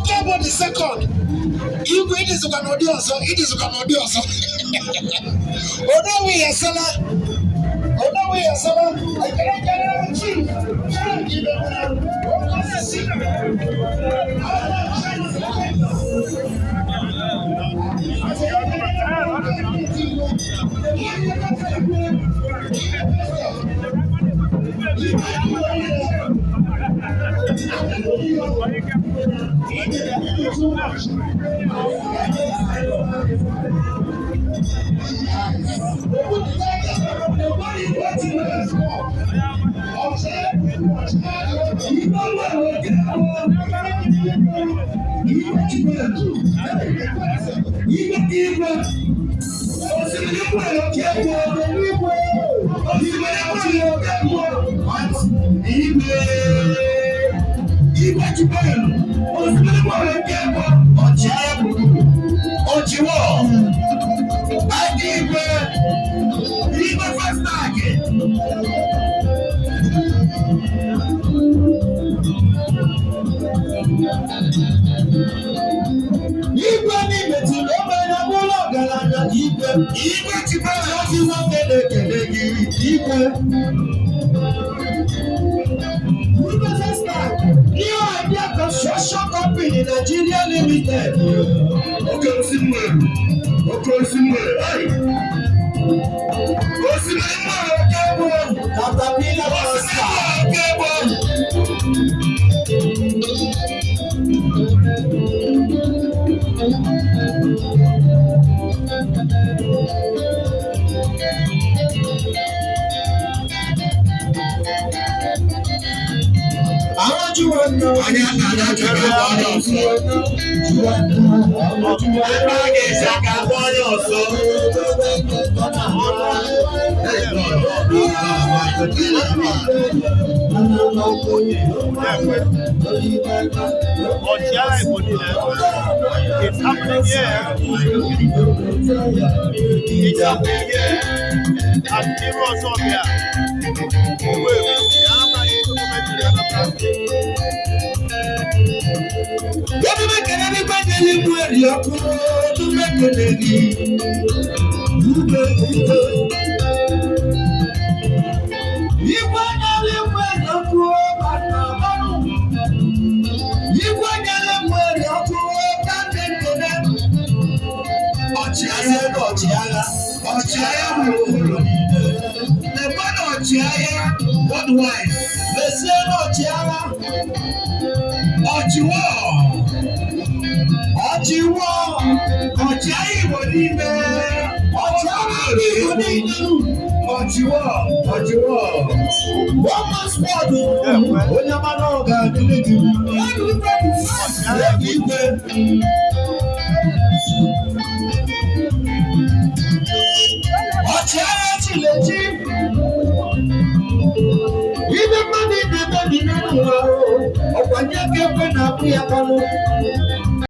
October the 2nd. Igwe it is Okanodioso. It is Okanodioso. Odawe Yasala. Odawe Yasala. I cannot get out of chief. Construction company Nigeria Limited. Okay, Umueri. Okay, Umueri. Hey. Caterpillar Pastor. You want to know? I It's happening here. It's happening here. At Heroes of here. Ochiagha, what wife? Let's say Ochiagha.